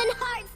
1,000 hearts.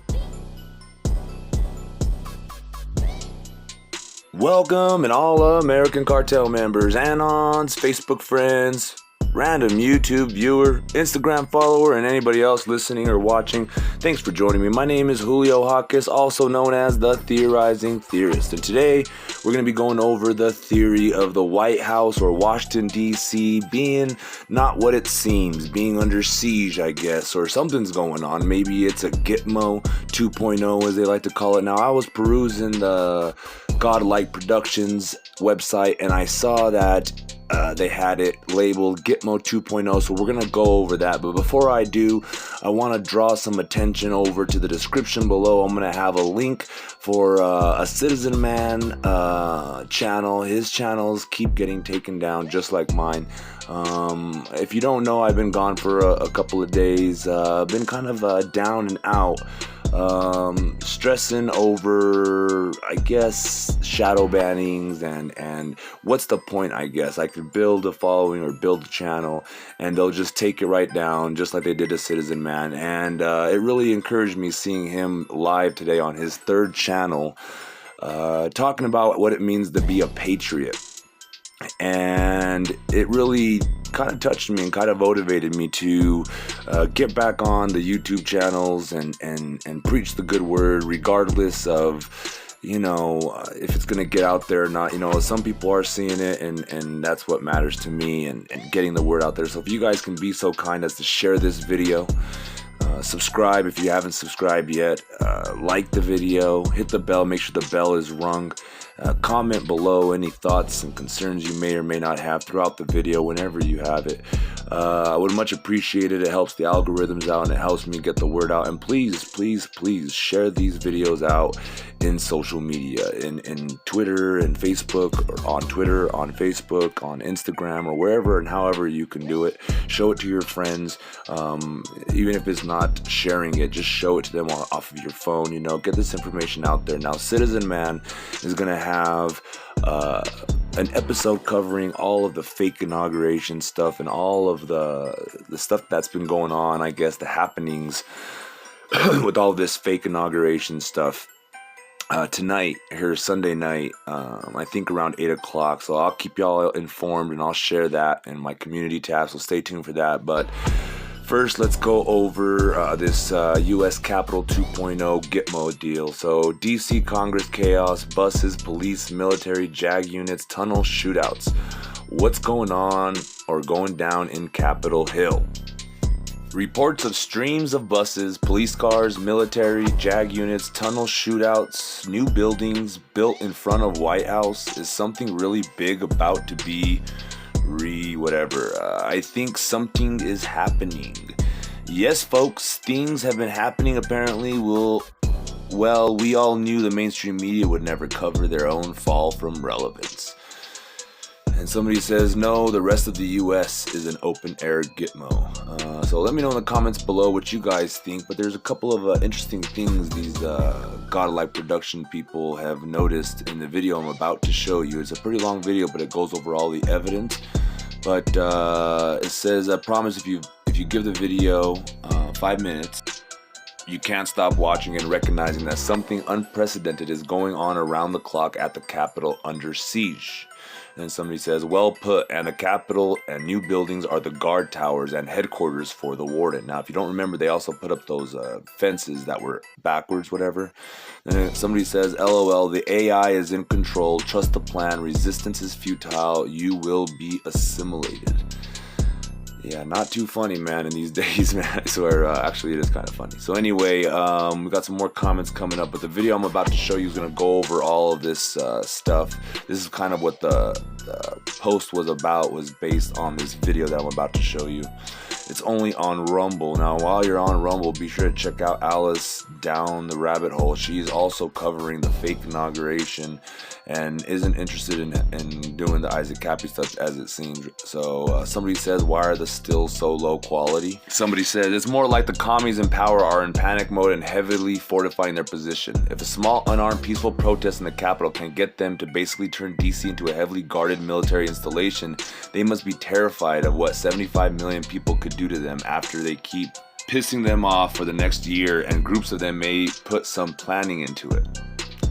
Welcome and all American Cartel members, Anons, Facebook friends, random YouTube viewer, Instagram follower, and anybody else listening or watching. Thanks for joining me. My name is Julio Hawkes, also known as the Theorizing Theorist. And today we're going to be going over the theory of the White House or Washington, D.C. being not what it seems, being under siege, I guess, or something's going on. Maybe it's a Gitmo 2.0, as they like to call it. Now, I was perusing the Godlike Productions website and I saw that they had it labeled Gitmo 2.0, so we're going to go over that. But before I do, I want to draw some attention over to the description below. I'm going to have a link for a Citizen Man channel. His channels keep getting taken down, just like mine. If you don't know, I've been gone for a couple of days. Been kind of down and out. Stressing over, I guess, shadow bannings and what's the point, I guess. I could build a following or build a channel and they'll just take it right down, just like they did to Citizen Man. And it really encouraged me seeing him live today on his third channel, talking about what it means to be a patriot. And it really kind of touched me and kind of motivated me to get back on the YouTube channels and preach the good word, regardless of, you know, if it's going to get out there or not. You know, some people are seeing it, and that's what matters to me, and getting the word out there. So if you guys can be so kind as to share this video, subscribe if you haven't subscribed yet, like the video, hit the bell, make sure the bell is rung. Comment below any thoughts and concerns you may or may not have throughout the video whenever you have it. I would much appreciate it. It helps the algorithms out and it helps me get the word out. And please, please, please share these videos out in social media, in Twitter and Facebook, or on Twitter, on Facebook, on Instagram, or wherever and however you can do it. Show it to your friends. Even if it's not sharing it, just show it to them off of your phone. You know, get this information out there. Now, Citizen Man is going to have an episode covering all of the fake inauguration stuff and all of the stuff that's been going on, I guess, the happenings with all this fake inauguration stuff. Tonight, here Sunday night, I think around 8 o'clock. So I'll keep y'all informed and I'll share that in my community tab. So stay tuned for that. But first, let's go over this U.S. Capitol 2.0 Gitmo deal. So DC Congress chaos, buses, police, military, JAG units, tunnel shootouts. What's going on or going down in Capitol Hill? Reports of streams of buses, police cars, military, JAG units, tunnel shootouts, new buildings built in front of White House. Is something really big about to be whatever? I think something is happening. Yes, folks, things have been happening apparently. Well, we all knew the mainstream media would never cover their own fall from relevance. And somebody says, no, the rest of the U.S. is an open-air Gitmo. So let me know in the comments below what you guys think. But there's a couple of interesting things these Godlike Production people have noticed in the video I'm about to show you. It's a pretty long video, but it goes over all the evidence. But it says, I promise if you give the video 5 minutes, you can't stop watching and recognizing that something unprecedented is going on around the clock at the Capitol under siege. And somebody says, well put, and the Capitol and new buildings are the guard towers and headquarters for the warden. Now, if you don't remember, they also put up those fences that were backwards, whatever. And somebody says, LOL, the AI is in control. Trust the plan. Resistance is futile. You will be assimilated. Yeah, not too funny, man, in these days, man. I swear, actually, it is kind of funny. So anyway, we got some more comments coming up, but the video I'm about to show you is going to go over all of this stuff. This is kind of what the post was about, was based on this video that I'm about to show you. It's only on Rumble. Now, while you're on Rumble, be sure to check out Alice Down the Rabbit Hole. She's also covering the fake inauguration and isn't interested in doing the Isaac Cappy stuff as it seems. So somebody says, why are the stills so low quality? Somebody says, it's more like the commies in power are in panic mode and heavily fortifying their position. If a small unarmed peaceful protest in the Capitol can get them to basically turn DC into a heavily guarded military installation, they must be terrified of what 75 million people could do to them after they keep pissing them off for the next year, and groups of them may put some planning into it.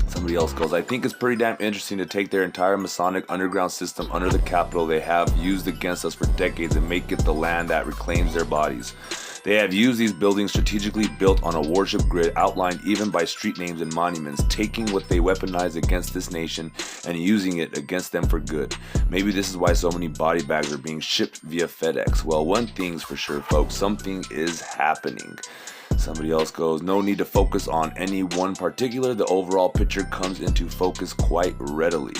Somebody else goes, I think it's pretty damn interesting to take their entire Masonic underground system under the Capitol they have used against us for decades and make it the land that reclaims their bodies. They have used these buildings strategically built on a worship grid outlined even by street names and monuments, taking what they weaponize against this nation and using it against them for good. Maybe this is why so many body bags are being shipped via FedEx. Well, one thing's for sure, folks, something is happening. Somebody else goes, no need to focus on any one particular. The overall picture comes into focus quite readily.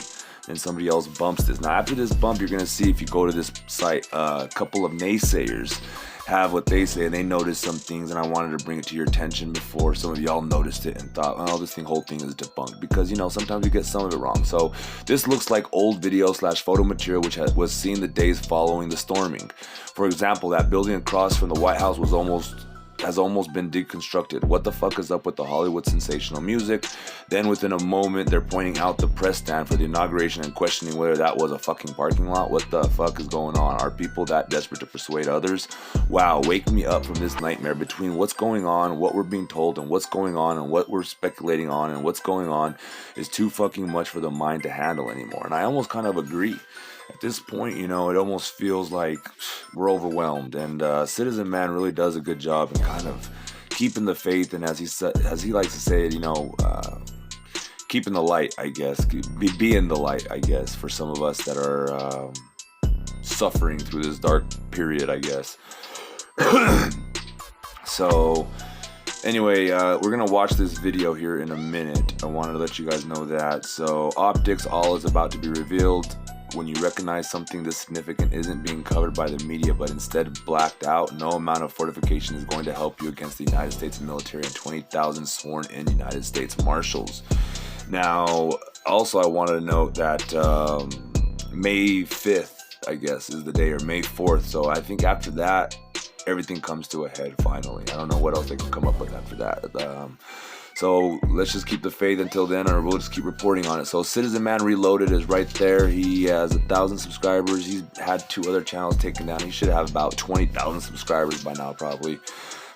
And somebody else bumps this. Now, after this bump, you're going to see, if you go to this site, a couple of naysayers have what they say, and they noticed some things, and I wanted to bring it to your attention before some of y'all noticed it and thought, oh, this whole thing is debunked, because, you know, sometimes you get some of it wrong. So this looks like old video / photo material which was seen the days following the storming. For example, that building across from the White House has almost been deconstructed. What the fuck is up with the Hollywood sensational music? Then within a moment, they're pointing out the press stand for the inauguration and questioning whether that was a fucking parking lot. What the fuck is going on? Are people that desperate to persuade others? Wow, wake me up from this nightmare between what's going on, what we're being told, and what's going on, and what we're speculating on, and what's going on is too fucking much for the mind to handle anymore. And I almost kind of agree. At this point, you know, it almost feels like we're overwhelmed, and Citizen Man really does a good job in kind of keeping the faith, and as he likes to say it, you know, keeping the light, I guess, being the light, I guess, for some of us that are suffering through this dark period, I guess. So anyway, we're gonna watch this video here in a minute. I wanted to let you guys know that. So optics, all is about to be revealed. When you recognize something this significant isn't being covered by the media, but instead blacked out, no amount of fortification is going to help you against the United States military and 20,000 sworn-in United States Marshals. Now, also I wanted to note that May 5th, I guess, is the day, or May 4th. So I think after that, everything comes to a head finally. I don't know what else they can come up with after that. So let's just keep the faith until then, or we'll just keep reporting on it. So Citizen Man Reloaded is right there. He has 1,000 subscribers. He's had 2 other channels taken down. He should have about 20,000 subscribers by now, probably.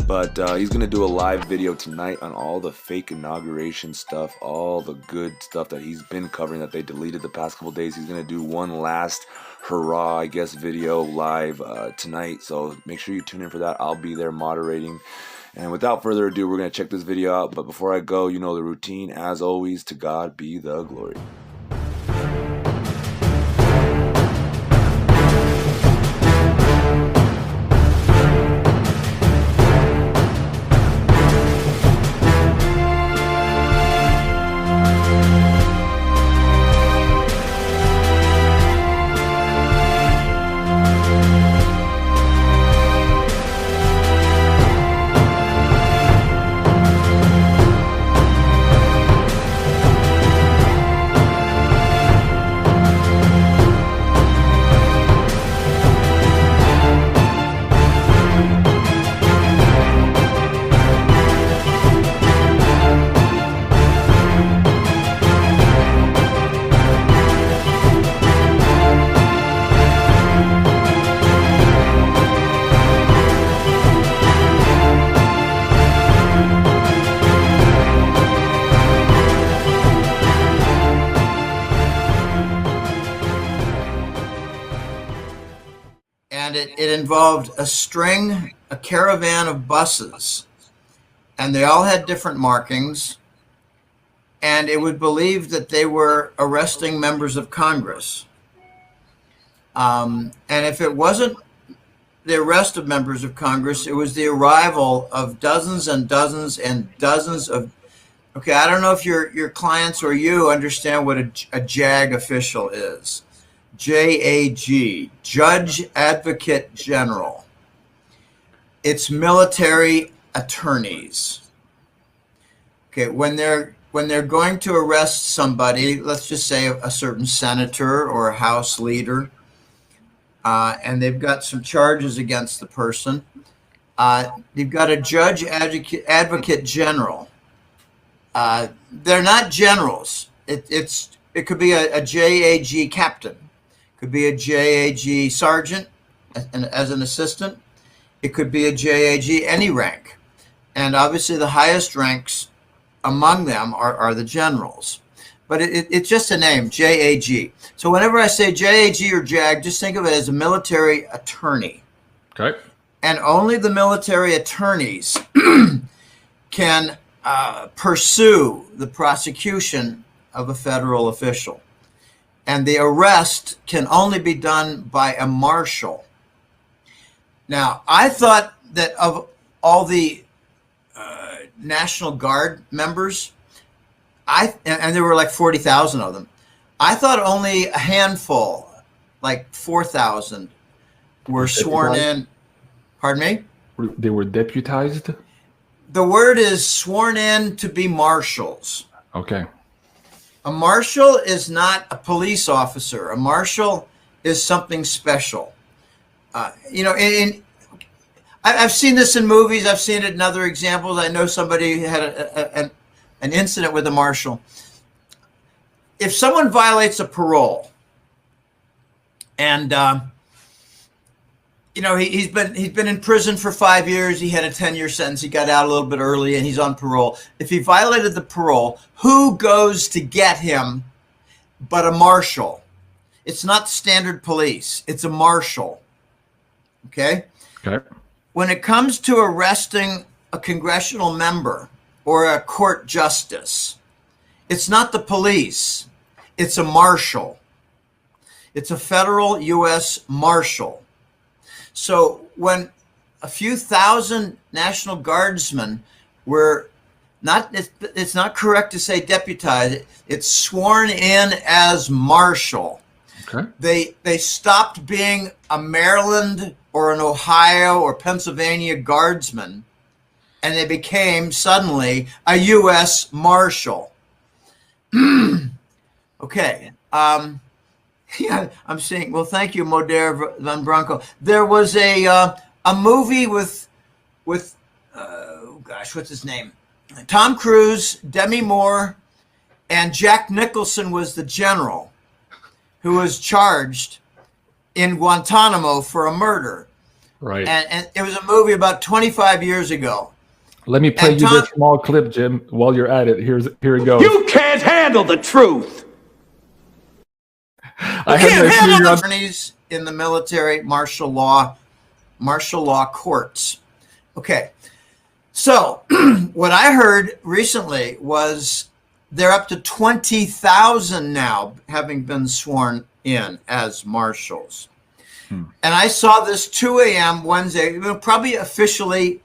But he's going to do a live video tonight on all the fake inauguration stuff, all the good stuff that he's been covering that they deleted the past couple days. He's going to do one last hurrah, I guess, video live tonight. So make sure you tune in for that. I'll be there moderating. And without further ado, we're going to check this video out. But before I go, you know the routine. As always, to God be the glory. And it involved a caravan of buses, and they all had different markings, and it was believed that they were arresting members of Congress. And if it wasn't the arrest of members of Congress, it was the arrival of dozens and dozens and dozens of, okay, I don't know if your clients or you understand what a JAG official is. JAG, Judge Advocate General. It's military attorneys. Okay, when they're going to arrest somebody, let's just say a certain senator or a House leader, and they've got some charges against the person, you've got a Judge Advocate General. They're not generals. It could be a JAG captain. Could be a JAG sergeant as an assistant. It could be a JAG, any rank. And obviously the highest ranks among them are the generals. But it's just a name, JAG. So whenever I say JAG or JAG, just think of it as a military attorney. Okay. And only the military attorneys can pursue the prosecution of a federal official. And the arrest can only be done by a marshal. Now, I thought that of all the National Guard members, and there were like 40,000 of them, I thought only a handful, like 4,000, were sworn in. Pardon me? They were deputized? The word is sworn in to be marshals. Okay. A marshal is not a police officer. A marshal is something special. I've seen this in movies. I've seen it in other examples. I know somebody had an incident with a marshal. If someone violates a parole, and he's been in prison for 5 years. He had a 10-year sentence. He got out a little bit early, and he's on parole. If he violated the parole, who goes to get him but a marshal? It's not standard police. It's a marshal. Okay? Okay. When it comes to arresting a congressional member or a court justice, it's not the police. It's a marshal. It's a federal U.S. marshal. So when a few thousand National Guardsmen were not, it's not correct to say deputized, it's sworn in as marshal. Okay. They stopped being a Maryland or an Ohio or Pennsylvania guardsman, and they became suddenly a U.S. Marshal. Okay. Yeah, I'm seeing. Well, thank you, Moder Van Branco. There was a movie with gosh, what's his name? Tom Cruise, Demi Moore, and Jack Nicholson was the general who was charged in Guantanamo for a murder. Right. And it was a movie about 25 years ago. Let me play you this small clip, Jim, while you're at it. Here it goes. You can't handle the truth. I can't handle attorneys in the military, martial law courts. Okay. So what I heard recently was they're up to 20,000 now, having been sworn in as marshals. And I saw this 2 a.m. Wednesday, probably officially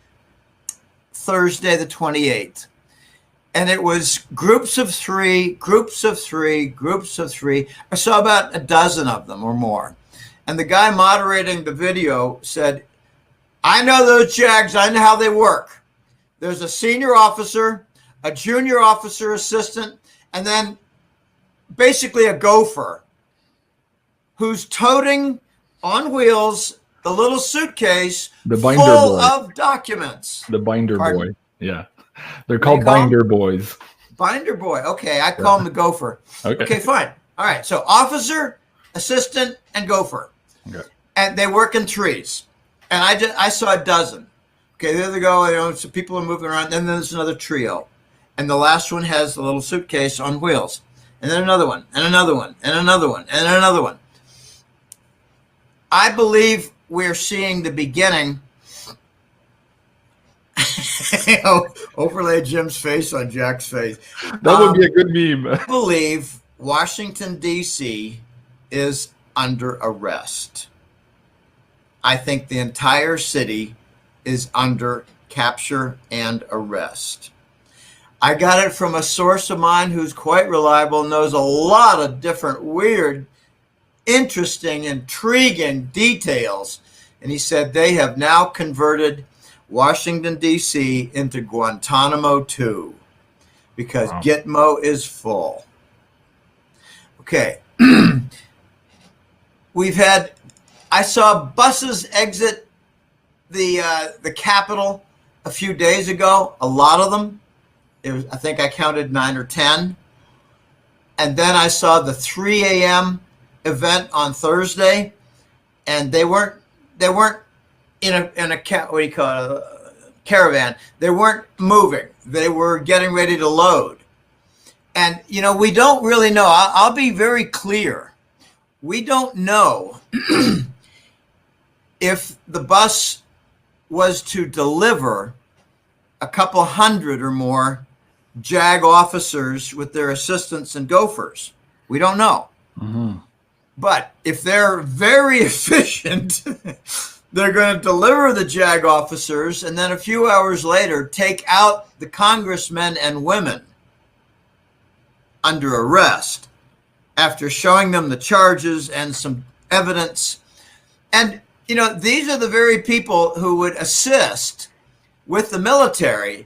Thursday the 28th. And it was groups of three, groups of three, groups of three. I saw about a dozen of them or more. And the guy moderating the video said, I know those JAGs. I know how they work. There's a senior officer, a junior officer assistant, and then basically a gopher who's toting on wheels the little suitcase full of documents. The binder Pardon? boy. Yeah. They're called binder boys. Binder boy. Okay. I call him the gopher. Okay, fine. All right. So officer, assistant, and gopher. Okay. And they work in threes. And I saw a dozen. Okay, there they go. So people are moving around. And then there's another trio. And the last one has the little suitcase on wheels. And then another one, and another one, and another one, and another one. I believe we're seeing the beginning. Overlay Jim's face on Jack's face. That would be a good meme. I believe Washington, D.C. is under arrest. I think the entire city is under capture and arrest. I got it from a source of mine who's quite reliable, knows a lot of different weird, interesting, intriguing details. And he said they have now converted Washington, D.C. into Guantanamo 2 because Gitmo is full. Okay. I saw buses exit the Capitol a few days ago, a lot of them. I think I counted 9 or 10. And then I saw the 3 a.m. event on Thursday, and they weren't what do you call it, a caravan. They weren't moving. They were getting ready to load. And, we don't really know. I'll be very clear. We don't know if the bus was to deliver a couple hundred or more JAG officers with their assistants and gophers. We don't know. Mm-hmm. But if they're very efficient, they're going to deliver the JAG officers and then a few hours later take out the congressmen and women under arrest after showing them the charges and some evidence. And, these are the very people who would assist with the military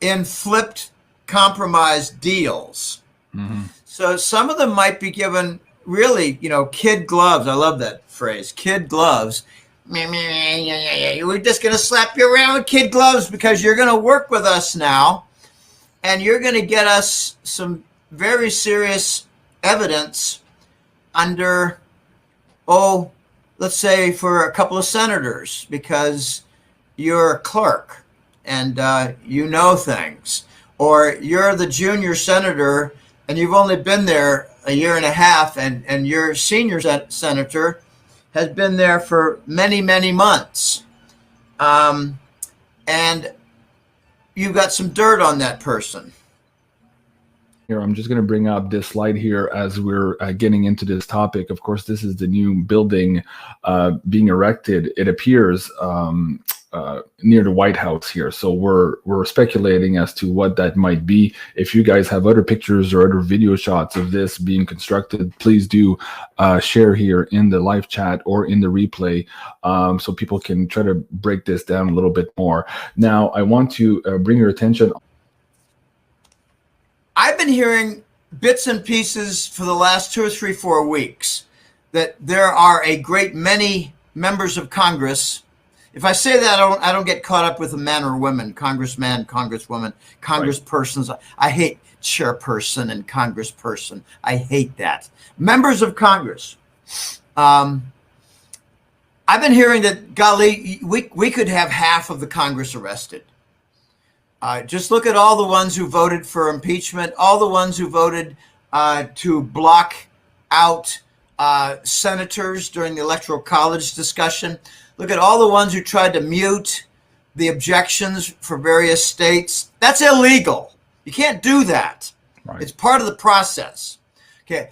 in flipped, compromised deals. Mm-hmm. So some of them might be given really, kid gloves. I love that phrase, kid gloves. We're just going to slap you around with kid gloves because you're going to work with us now. And you're going to get us some very serious evidence under, let's say for a couple of senators, because you're a clerk and you know things, or you're the junior senator and you've only been there a year and a half, and your senior senator has been there for many, many months. And you've got some dirt on that person. Here, I'm just going to bring up this slide here as we're getting into this topic. Of course, this is the new building being erected. It appears near the White House here. So we're speculating as to what that might be. If you guys have other pictures or other video shots of this being constructed, please do share here in the live chat or in the replay so people can try to break this down a little bit more. Now, I want to bring your attention. I've been hearing bits and pieces for the last 2 or 3, 4 weeks that there are a great many members of Congress. If I say that, I don't get caught up with the men or women, congressman, congresswoman, congresspersons. Right. I hate chairperson and congressperson. I hate that. Members of Congress. I've been hearing that, golly, we could have half of the Congress arrested. Just look at all the ones who voted for impeachment, all the ones who voted to block out senators during the Electoral College discussion. Look at all the ones who tried to mute the objections for various states. That's illegal. You can't do that. Right. It's part of the process. Okay.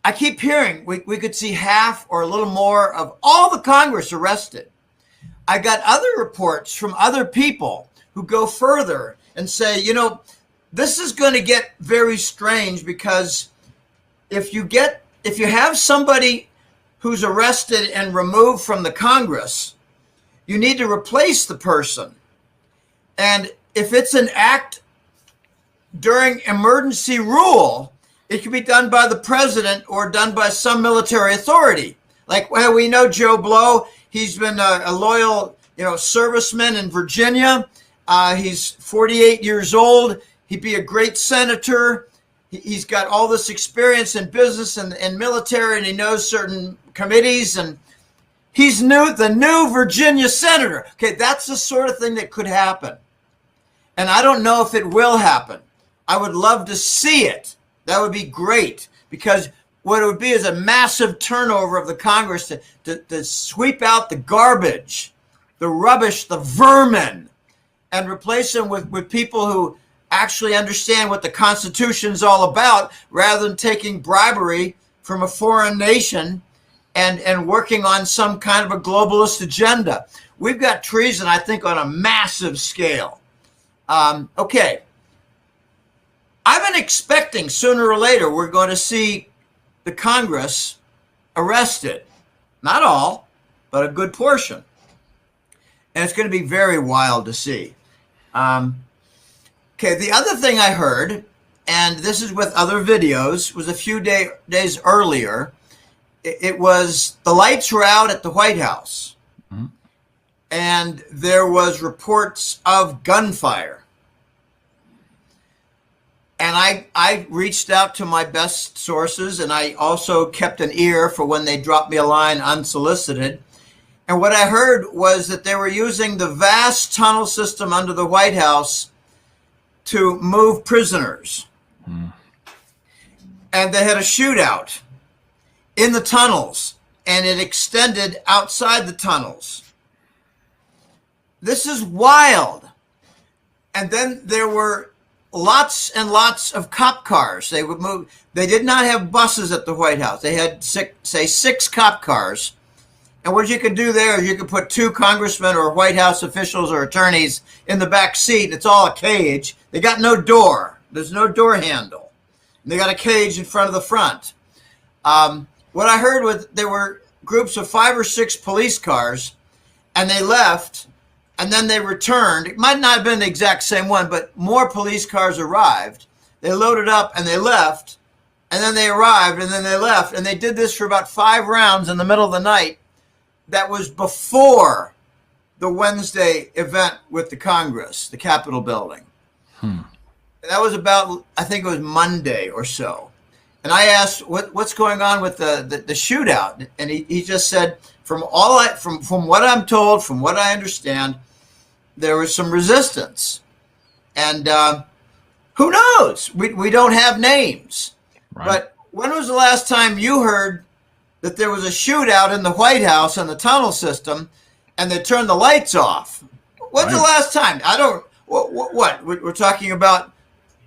I keep hearing we could see half or a little more of all the Congress arrested. I got other reports from other people who go further and say, this is going to get very strange, because if you have somebody who's arrested and removed from the Congress, you need to replace the person. And if it's an act during emergency rule, it can be done by the president or done by some military authority. Like, well, we know Joe Blow. He's been a loyal, serviceman in Virginia. He's 48 years old. He'd be a great senator. He's got all this experience in business and military, and he knows certain committees, and he's the new Virginia senator. Okay, that's the sort of thing that could happen. And I don't know if it will happen. I would love to see it. That would be great, because what it would be is a massive turnover of the Congress to sweep out the garbage, the rubbish, the vermin, and replace them with people who actually understand what the Constitution's all about, rather than taking bribery from a foreign nation and working on some kind of a globalist agenda. We've got treason, I think, on a massive scale. Okay. I've been expecting sooner or later we're going to see the Congress arrested. Not all, but a good portion. And it's going to be very wild to see. Okay, the other thing I heard, and this is with other videos, was a few days earlier. It was the lights were out at the White House, and there was reports of gunfire. And I reached out to my best sources, and I also kept an ear for when they dropped me a line unsolicited. And what I heard was that they were using the vast tunnel system under the White House to move prisoners. And they had a shootout in the tunnels, and it extended outside the tunnels. This is wild. And then there were lots and lots of cop cars. They would move. They did not have buses at the White House. They had six cop cars. And what you could do there is you could put 2 congressmen or White House officials or attorneys in the back seat. It's all a cage. They got no door. There's no door handle. And they got a cage in front of the front. What I heard was there were groups of 5 or 6 police cars, and they left, and then they returned. It might not have been the exact same one, but more police cars arrived. They loaded up and they left, and then they arrived and then they left. And they did this for about 5 rounds in the middle of the night. That was before the Wednesday event with the Congress, the Capitol building. That was about, I think it was Monday or so. And I asked, what's going on with the shootout? And he just said, from what I'm told, from what I understand, there was some resistance. And who knows? We don't have names. Right. But when was the last time you heard that there was a shootout in the White House on the tunnel system and they turned the lights off? When's the last time? I don't, what? We're talking about,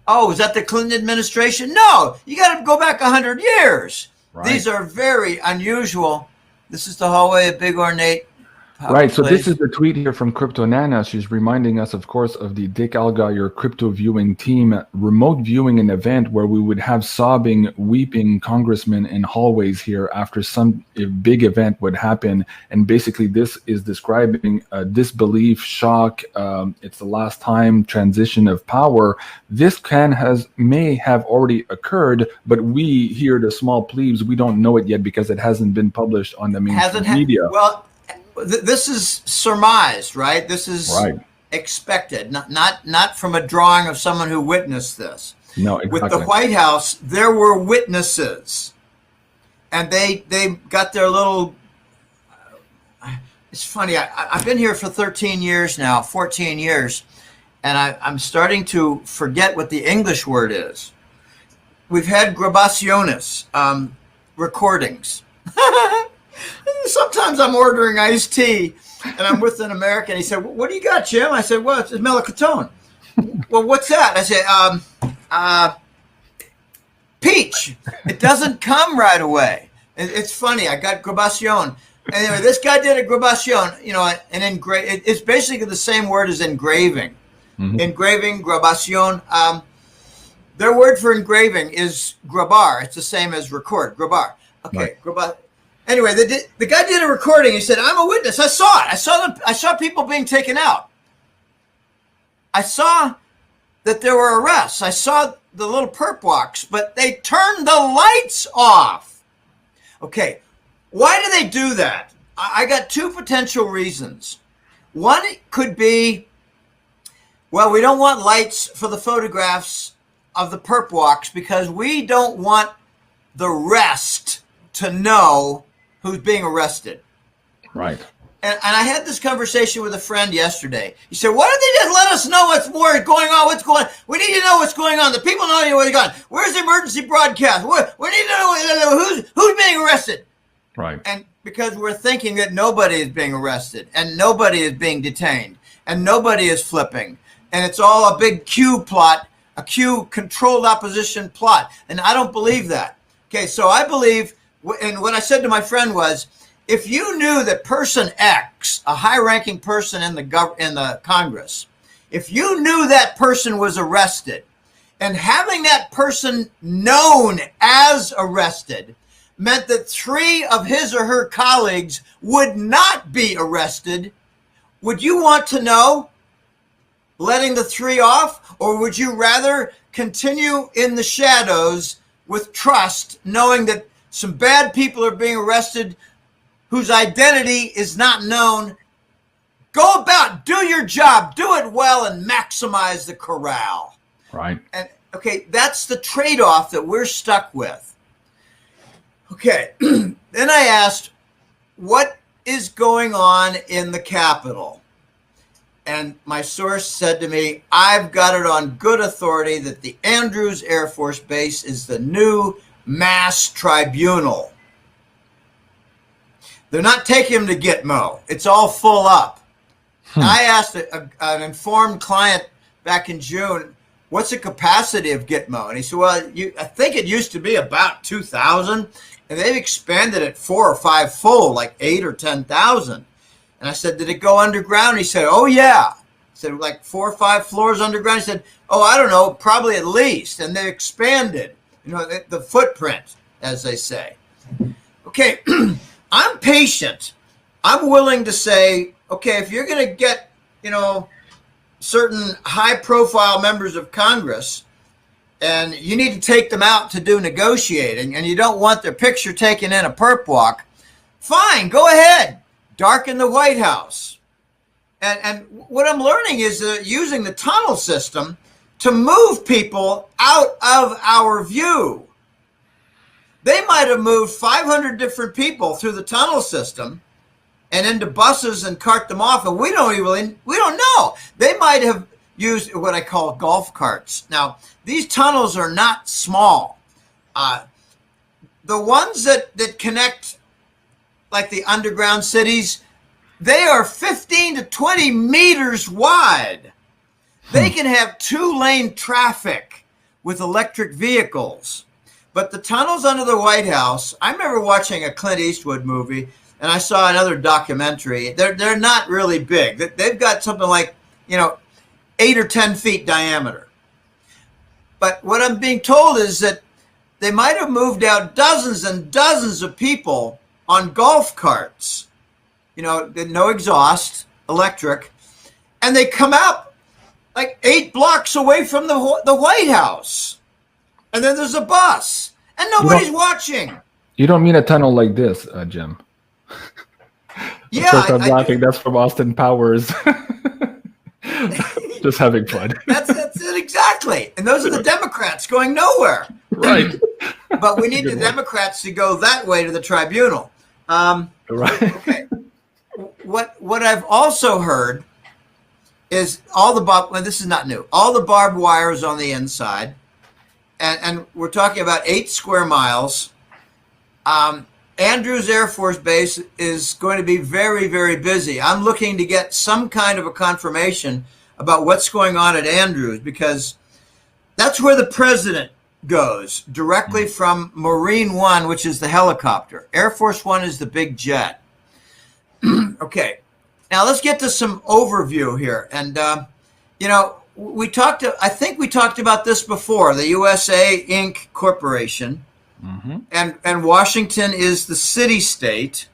oh, is that the Clinton administration? No, you got to go back 100 years. Right. These are very unusual. This is the hallway of big ornate. Right. So this is the tweet here from Crypto Nana. She's reminding us, of course, of the Dick Allgaier crypto viewing team remote viewing an event where we would have sobbing, weeping congressmen in hallways here after some big event would happen. And basically, this is describing disbelief, shock. It's the last time transition of power. This may have already occurred, but we here, the small plebes, we don't know it yet because it hasn't been published on the mainstream media. Well, this is surmised, right? This is expected, not from a drawing of someone who witnessed this. No, exactly. With the White House, there were witnesses, and they got their little. It's funny. I've been here for 13 years now, 14 years, and I'm starting to forget what the English word is. We've had grabaciones, recordings. Sometimes I'm ordering iced tea and I'm with an American. He said, what do you got, Jim? I said, well, it's melocotone. Well, what's that? I said, peach. It doesn't come right away. It's funny. I got grabacion. Anyway, this guy did a grabacion, an it's basically the same word as engraving. Mm-hmm. Engraving, grabacion. Their word for engraving is grabar. It's the same as record, grabar. Okay, right. Grabar. Anyway, the guy did a recording. He said, I'm a witness. I saw it. I saw people being taken out. I saw that there were arrests. I saw the little perp walks, but they turned the lights off. Okay, why do they do that? I got 2 potential reasons. One could be, well, we don't want lights for the photographs of the perp walks because we don't want the rest to know who's being arrested. Right. And I had this conversation with a friend yesterday. He said, why don't they just let us know what's more going on? We need to know what's going on. The people know what's going on. Where's the emergency broadcast? We need to know who's being arrested. Right. And because we're thinking that nobody is being arrested and nobody is being detained and nobody is flipping. And it's all a big Q plot, a Q controlled opposition plot. And I don't believe that. Okay, so I believe, and what I said to my friend was, if you knew that person X, a high-ranking person in the Congress, if you knew that person was arrested, and having that person known as arrested meant that 3 of his or her colleagues would not be arrested, would you want to know letting the 3 off, or would you rather continue in the shadows with trust, knowing that some bad people are being arrested whose identity is not known? Go about, do your job, do it well, and maximize the corral. Right. And okay, that's the trade-off that we're stuck with. Okay, then I asked, what is going on in the Capitol? And my source said to me, I've got it on good authority that the Andrews Air Force Base is the new mass tribunal. They're not taking him to Gitmo. It's all full up. I asked an informed client back in June, what's the capacity of Gitmo? And he said, well, I think it used to be about 2,000, and they've expanded it 4 or 5 fold, like 8 or 10,000. And I said, did it go underground? He said, oh, yeah. I said, like 4 or 5 floors underground? He said, oh, I don't know, probably at least. And they expanded, the footprint, as they say. Okay, I'm patient. I'm willing to say, okay, if you're going to get, certain high-profile members of Congress, and you need to take them out to do negotiating, and you don't want their picture taken in a perp walk, fine, go ahead. Darken the White House. And what I'm learning is using the tunnel system to move people out of our view. They might have moved 500 different people through the tunnel system and into buses and cart them off, and we don't know. They might have used what I call golf carts. Now, these tunnels are not small. The ones that connect, like the underground cities, they are 15 to 20 meters wide. They can have 2-lane traffic with electric vehicles. But the tunnels under the White House, I remember watching a Clint Eastwood movie, and I saw another documentary. They're not really big. They've got something like, 8 or 10 feet diameter. But what I'm being told is that they might have moved out dozens and dozens of people on golf carts, no exhaust, electric, and they come out like 8 blocks away from the White House. And then there's a bus, and nobody's watching. You don't mean a tunnel like this, Jim. Yeah. Of course, I'm laughing. That's from Austin Powers. Just having fun. That's it exactly. And those are the Democrats going nowhere. Right. But we need the Democrats to go that way to the tribunal. Right. Okay. What I've also heard is this is not new. All the barbed wires on the inside, and we're talking about 8 square miles. Andrews Air Force Base is going to be very, very busy. I'm looking to get some kind of a confirmation about what's going on at Andrews, because that's where the president goes, directly from Marine One, which is the helicopter. Air Force One is the big jet. Okay, now let's get to some overview here. And, I think we talked about this before, the USA Inc. Corporation. Mm-hmm. And Washington is the city-state.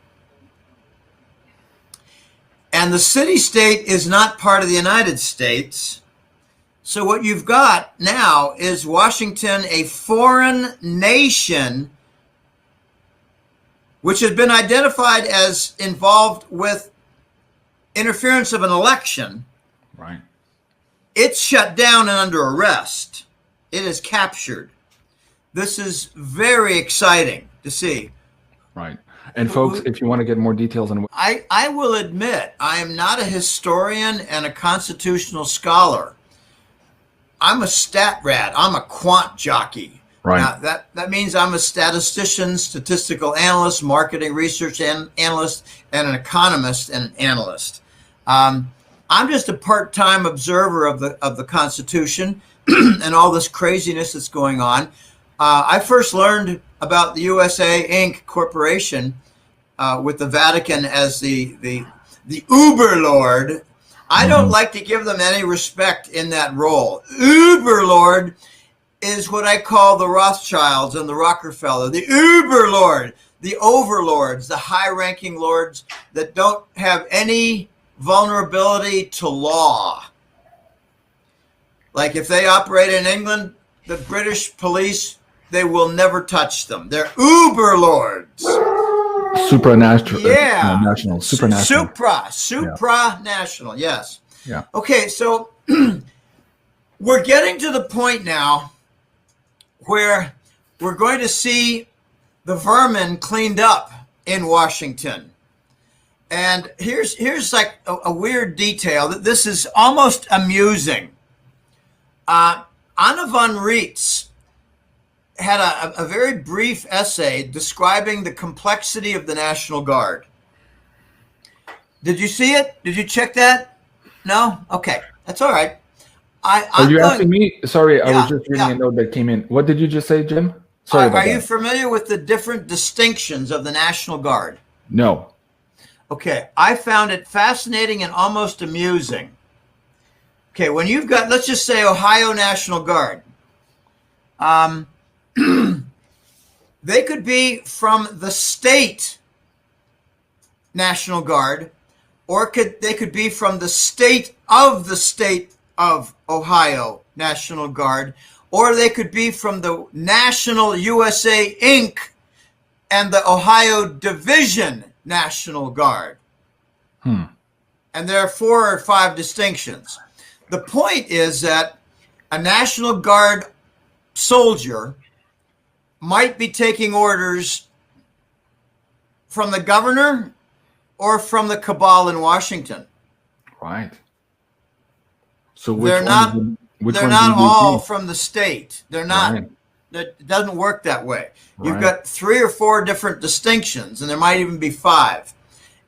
And the city-state is not part of the United States. So what you've got now is Washington, a foreign nation, which has been identified as involved with interference of an election. Right. It's shut down and under arrest. It is captured. This is very exciting to see. Right. And folks, if you want to get more details on I will admit, I am not a historian and a constitutional scholar. I'm a stat rat. I'm a quant jockey. Right. Now, that means I'm a statistician, statistical analyst, marketing research analyst, and an economist and an analyst. I'm just a part-time observer of the Constitution and all this craziness that's going on. I first learned about the USA Inc. Corporation with the Vatican as the Uberlord. I don't like to give them any respect in that role. Uberlord is what I call the Rothschilds and the Rockefeller. The Uberlord, the overlords, the high-ranking lords that don't have any vulnerability to law. Like if they operate in England, the British police, they will never touch them. They're Uberlords. Supranational. Yeah. National. Supranational. Supranational. Yes. Yeah. Okay, so we're getting to the point now where we're going to see the vermin cleaned up in Washington. And here's like a weird detail that this is almost amusing. Anna von Reitz had a very brief essay describing the complexity of the National Guard. Did you see it? Did you check that? No? Okay. That's all right. Are you asking me? Sorry, I was just reading yeah. a note that came in. What did you just say, Jim? Sorry about that. Are you familiar with the different distinctions of the National Guard? No. Okay. I found it fascinating and almost amusing. Okay, when you've got, let's just say, Ohio National Guard, they could be from the state National Guard, or they could be from the state of Ohio National Guard, or they could be from the National USA Inc. and the Ohio Division National Guard. And there are 4 or 5 distinctions. The point is that a National Guard soldier might be taking orders from the governor or from the cabal in Washington. Right. So they're not all from the state. They're not. Right. It doesn't work that way. Right. You've got 3 or 4 different distinctions, and there might even be 5.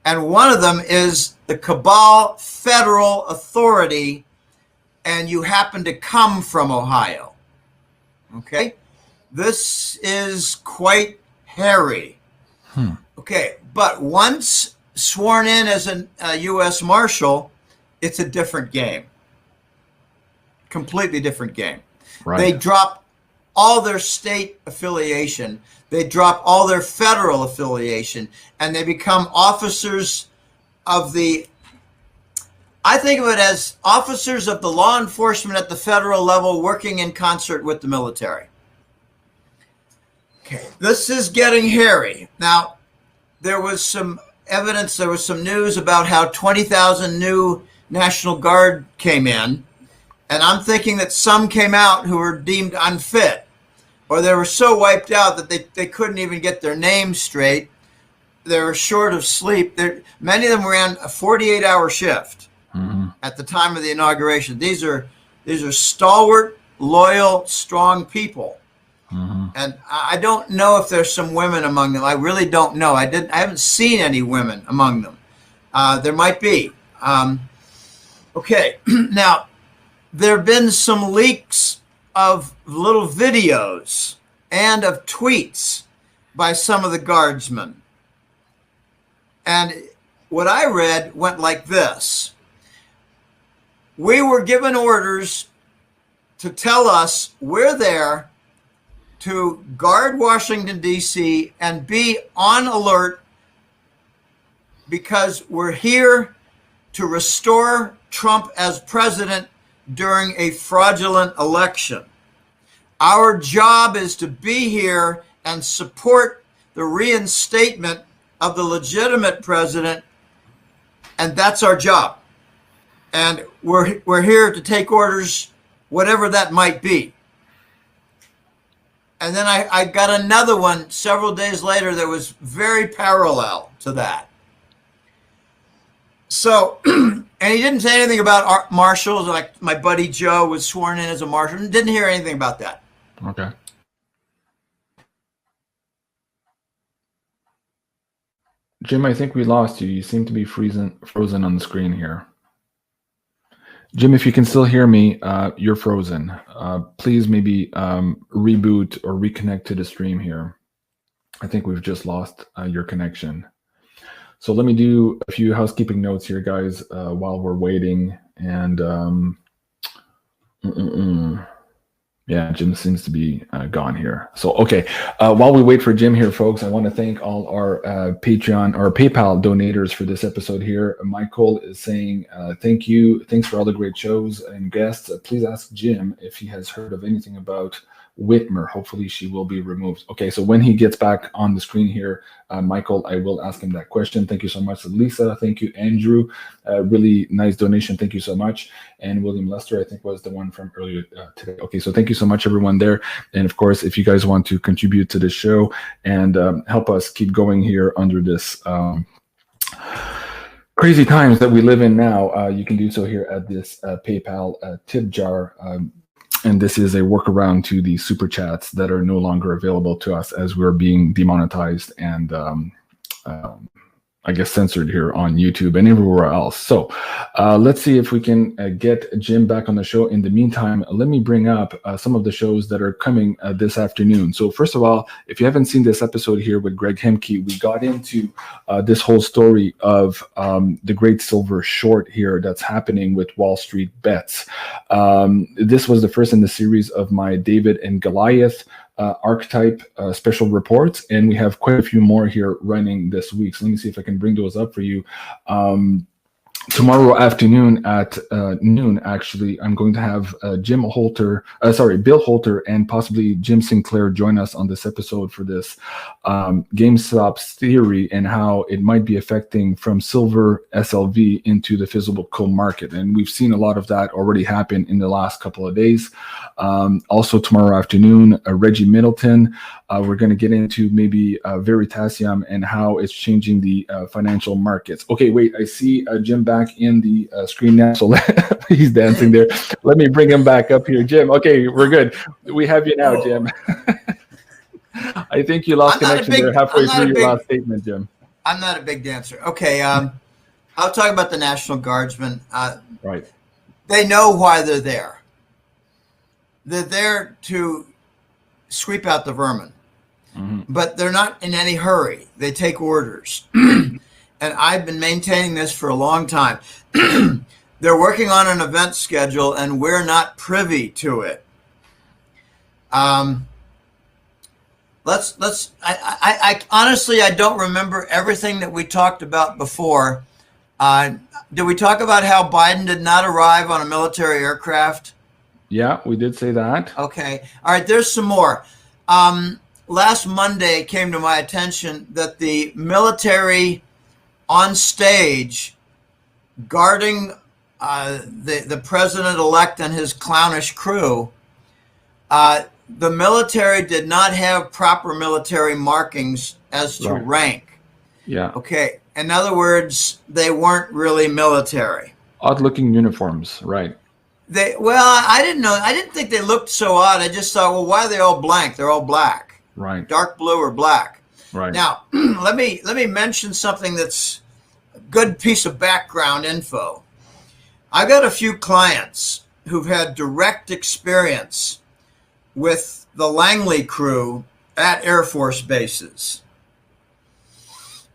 And one of them is the cabal federal authority, and you happen to come from Ohio. Okay? This is quite hairy. Okay, but once sworn in as a U.S. Marshal, it's a different game. Completely different game. Right. They drop all their state affiliation. They drop all their federal affiliation, and they become officers of the, I think of it as officers of the law enforcement at the federal level working in concert with the military. Okay, this is getting hairy. Now, there was some evidence, there was some news about how 20,000 new National Guard came in, and I'm thinking that some came out who were deemed unfit, or they were so wiped out that they couldn't even get their names straight. They were short of sleep. Many of them ran a 48-hour shift at the time of the inauguration. These are stalwart, loyal, strong people. And I don't know if there's some women among them. I really don't know. I haven't seen any women among them. There might be. Okay. Now, there have been some leaks of little videos and of tweets by some of the guardsmen. And what I read went like this. We were given orders to tell us we're there to guard Washington, D.C. and be on alert because we're here to restore Trump as president during a fraudulent election. Our job is to be here and support the reinstatement of the legitimate president, and that's our job. And we're here to take orders, whatever that might be. And then I got another one several days later that was very parallel to that. So, and he didn't say anything about marshals, like my buddy Joe was sworn in as a marshal. Didn't hear anything about that. Okay. Jim, I think we lost you. You seem to be frozen on the screen here. Jim, if you can still hear me, you're frozen. Please maybe reboot or reconnect to the stream here. I think we've just lost your connection. So let me do a few housekeeping notes here, guys, while we're waiting. And yeah, Jim seems to be gone here. So, okay, while we wait for Jim here, folks, I want to thank all our Patreon or PayPal donators for this episode here. Michael is saying, thank you. Thanks for all the great shows and guests. Please ask Jim if he has heard of anything about Whitmer. Hopefully she will be removed. Okay, so when he gets back on the screen here, Michael, I will ask him that question. Thank you so much, Lisa. Thank you, Andrew. Really nice donation. Thank you so much. And William Lester, I think, was the one from earlier today. Okay, so thank you so much, everyone there. And of course, if you guys want to contribute to this show and help us keep going here under this Crazy times that we live in now. You can do so here at this PayPal tip jar. And this is a workaround to the super chats that are no longer available to us as we're being demonetized and I guess censored here on YouTube and everywhere else. So let's see if we can get Jim back on the show. In the meantime, let me bring up some of the shows that are coming this afternoon. So first of all, if you haven't seen this episode here with Greg Hemke, we got into this whole story of the great silver short here that's happening with Wall Street bets. This was the first in the series of my David and Goliath archetype special reports, and we have quite a few more here running this week. So let me see if I can bring those up for you. Tomorrow afternoon at noon, actually, I'm going to have Bill Holter and possibly Jim Sinclair join us on this episode for this GameStop's theory and how it might be affecting from silver SLV into the physical market. And we've seen a lot of that already happen in the last couple of days. Also tomorrow afternoon, Reggie Middleton. We're going to get into maybe Veritasium and how it's changing the financial markets. Okay, wait, I see Jim back in the screen now, so he's dancing there. Let me bring him back up here. Jim, okay, we're good. We have you now, Jim. I think you lost connection there halfway through your last statement, Jim. I'm not a big dancer. Okay, I'll talk about the National Guardsmen. Right. They know why they're there. They're there to sweep out the vermin. Mm-hmm. But they're not in any hurry. They take orders. And I've been maintaining this for a long time. They're working on an event schedule, and we're not privy to it. I honestly, I don't remember everything that we talked about before. Did we talk about how Biden did not arrive on a military aircraft? Yeah, we did say that. Okay. All right, there's some more. Last Monday it came to my attention that the military on stage guarding the president-elect and his clownish crew, the military did not have proper military markings as to rank. Yeah. Okay. In other words, they weren't really military. Odd-looking uniforms, right. I didn't know. I didn't think they looked so odd. I just thought, well, why are they all blank? They're all black. Right. Dark blue or black. Right. Now, let me mention something that's a good piece of background info. I got a few clients who've had direct experience with the Langley crew at Air Force bases.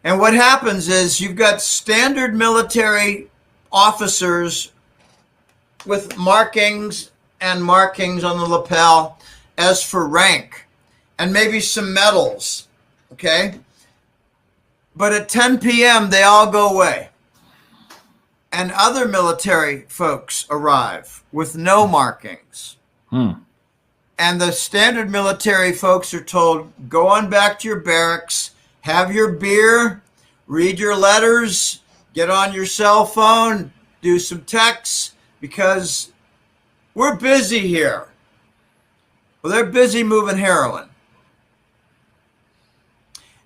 And what happens is you've got standard military officers with markings on the lapel as for rank and maybe some medals, okay? But at 10 p.m., they all go away. And other military folks arrive with no markings. And the standard military folks are told, go on back to your barracks, have your beer, read your letters, get on your cell phone, do some texts, because we're busy here. Well, they're busy moving heroin.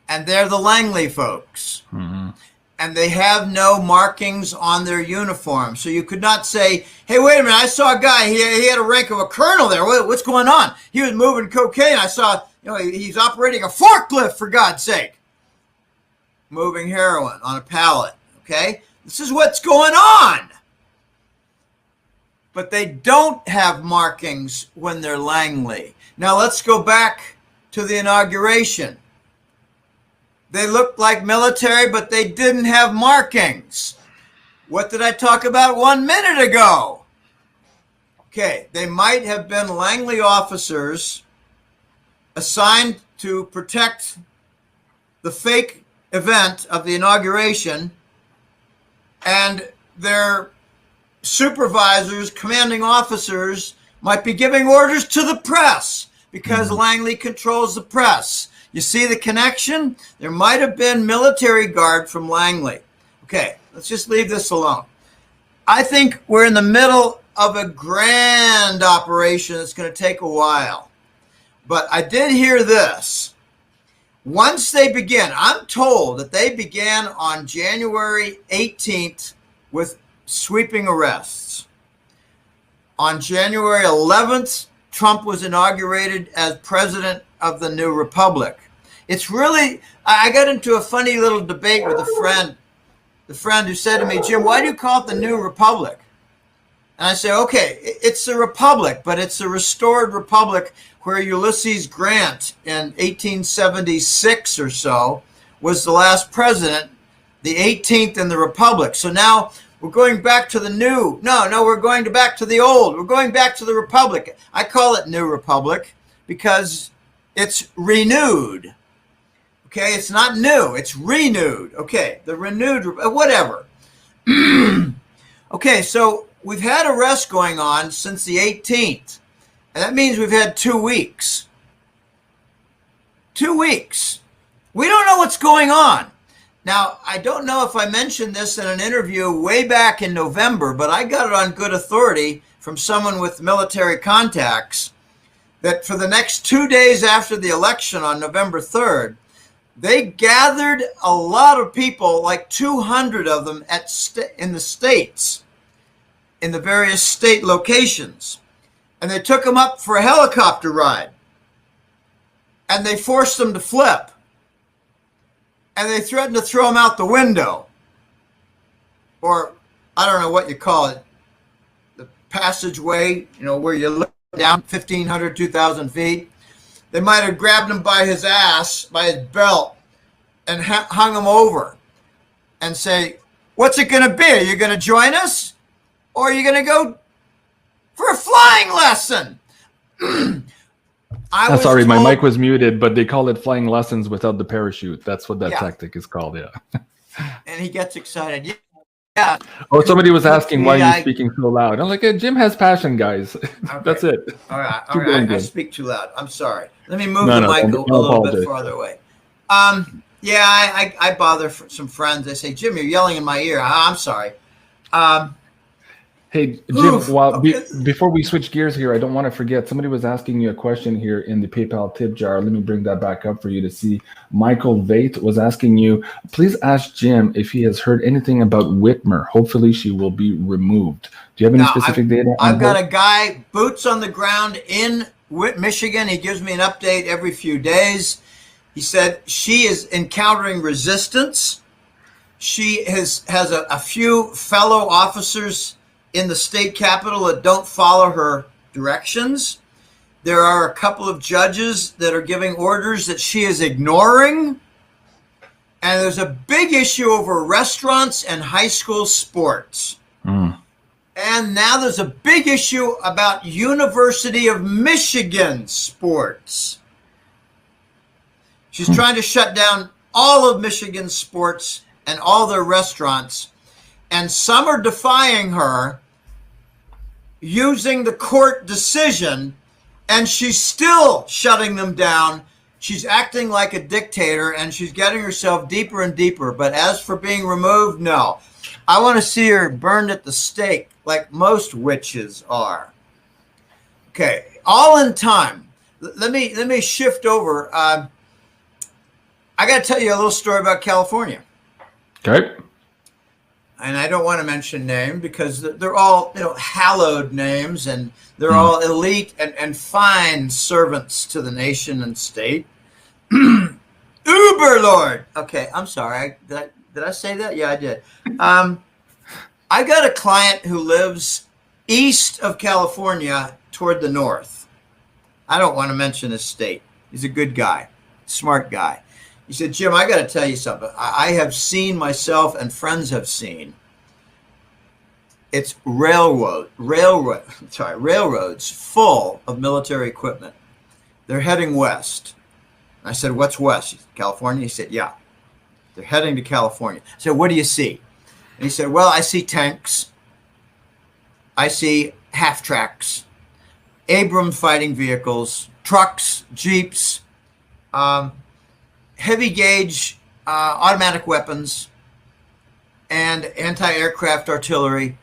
And they're the Langley folks. Mm-hmm. And they have no markings on their uniform. So you could not say, hey, wait a minute, I saw a guy, he had a rank of a colonel there. What's going on? He was moving cocaine. I saw, he's operating a forklift, for God's sake. Moving heroin on a pallet, okay? This is what's going on. But they don't have markings when they're Langley. Now let's go back to the inauguration. They looked like military, but they didn't have markings. What did I talk about 1 minute ago? Okay, they might have been Langley officers assigned to protect the fake event of the inauguration, and their supervisors, commanding officers, might be giving orders to the press because Langley controls the press. You see the connection? There might have been military guard from Langley. Okay, let's just leave this alone. I think we're in the middle of a grand operation that's going to take a while. But I did hear this. Once they begin, I'm told that they began on January 18th with sweeping arrests. On January 11th, Trump was inaugurated as president of the new republic. It's really, I got into a funny little debate with the friend who said to me, Jim, why do you call it the new republic? And I say, okay, it's a republic, but it's a restored republic where Ulysses Grant in 1876 or so was the last president, the 18th in the republic. So now we're going back to the new. No, we're going back to the old. We're going back to the republic. I call it new republic because it's renewed. Okay, it's not new, it's renewed. Okay, the renewed, whatever. Okay, so we've had arrests going on since the 18th. And that means we've had 2 weeks. 2 weeks. We don't know what's going on. Now, I don't know if I mentioned this in an interview way back in November, but I got it on good authority from someone with military contacts that for the next 2 days after the election on November 3rd, they gathered a lot of people, like 200 of them in the states, in the various state locations. And they took them up for a helicopter ride. And they forced them to flip. And they threatened to throw them out the window. Or, I don't know what you call it, the passageway, where you look down 1,500, 2,000 feet. They might have grabbed him by his ass, by his belt, and hung him over and say, what's it going to be? Are you going to join us? Or are you going to go for a flying lesson? Sorry, my mic was muted, but they call it flying lessons without the parachute. That's what that tactic is called, yeah. And he gets excited. Yeah. Oh, somebody was asking why you're speaking so loud. I'm like, Jim has passion, guys. Okay. That's it. All right. I speak too loud. I'm sorry. Let me move the mic a little bit farther away. I bother some friends. They say, Jim, you're yelling in my ear. I'm sorry. Hey, Jim, before we switch gears here, I don't want to forget, somebody was asking you a question here in the PayPal tip jar. Let me bring that back up for you to see. Michael Vait was asking you, please ask Jim if he has heard anything about Whitmer. Hopefully she will be removed. Do you have any specific data? I've got a guy, boots on the ground in Michigan. He gives me an update every few days. He said she is encountering resistance. She has a few fellow officers in the state capitol that don't follow her directions. There are a couple of judges that are giving orders that she is ignoring. And there's a big issue over restaurants and high school sports. And now there's a big issue about University of Michigan sports. She's trying to shut down all of Michigan's sports and all their restaurants. And some are defying her using the court decision, and she's still shutting them down. She's acting like a dictator, and she's getting herself deeper and deeper. But as for being removed, no. I want to see her burned at the stake like most witches are. Okay, all in time. Let me shift over. I got to tell you a little story about California. Okay. And I don't want to mention names because they're all, hallowed names, and they're all elite and fine servants to the nation and state. Uber Lord. Okay, I'm sorry. Did I say that? Yeah, I did. I got a client who lives east of California toward the north. I don't want to mention his state. He's a good guy, smart guy. He said, Jim, I got to tell you something. I have seen myself, and friends have seen. It's railroads full of military equipment. They're heading west. I said, what's west? He said, California? He said, yeah. They're heading to California. I said, what do you see? And he said, well, I see tanks. I see half-tracks, Abrams fighting vehicles, trucks, jeeps, heavy gauge automatic weapons, and anti-aircraft artillery.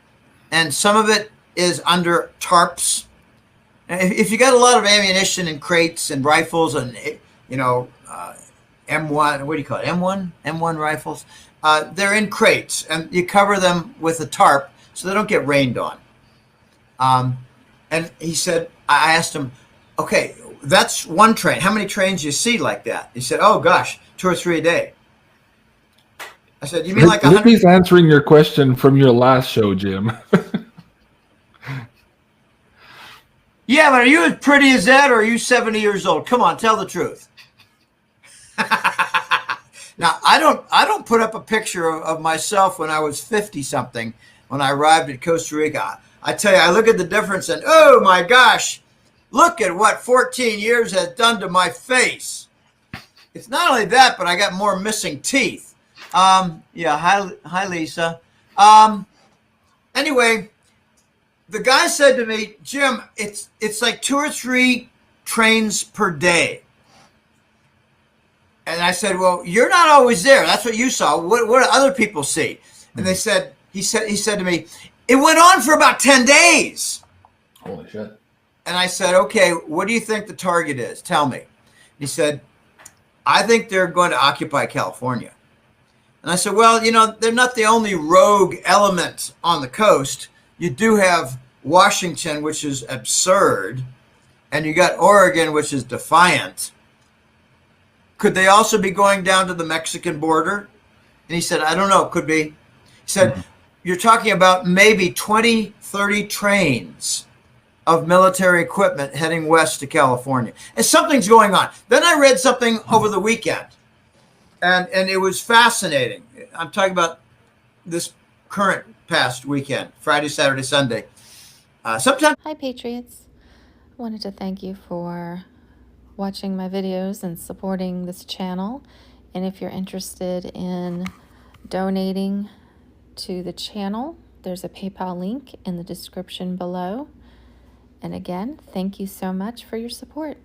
And some of it is under tarps. And if you got a lot of ammunition and crates and rifles and M1, what do you call it? M1 rifles. They're in crates, and you cover them with a tarp so they don't get rained on. And he said, I asked him, okay, that's one train. How many trains do you see like that? He said, oh gosh, 2 or 3 a day. I said, you mean like 100? He's answering your question from your last show, Jim. Yeah, but are you as pretty as that, or are you 70 years old? Come on, tell the truth. Now, I don't put up a picture of myself when I was 50 something when I arrived at Costa Rica. I tell you, I look at the difference and, oh my gosh, look at what 14 years has done to my face. It's not only that, but I got more missing teeth. Yeah, hi Lisa. Anyway, the guy said to me, Jim, it's like 2 or 3 trains per day. And I said, well, you're not always there. That's what you saw. What do other people see? And he said to me, it went on for about 10 days. Holy shit. And I said, okay, what do you think the target is? Tell me. He said, I think they're going to occupy California. And I said, well, you know, they're not the only rogue element on the coast. You do have Washington, which is absurd. And you got Oregon, which is defiant. Could they also be going down to the Mexican border? And he said, I don't know, could be. He said, you're talking about maybe 20, 30 trains of military equipment heading west to California. And something's going on. Then I read something over the weekend, and it was fascinating. I'm talking about this current past weekend, Friday, Saturday, Sunday. Hi, Patriots. I wanted to thank you for watching my videos and supporting this channel. And if you're interested in donating to the channel, there's a PayPal link in the description below. And again, thank you so much for your support.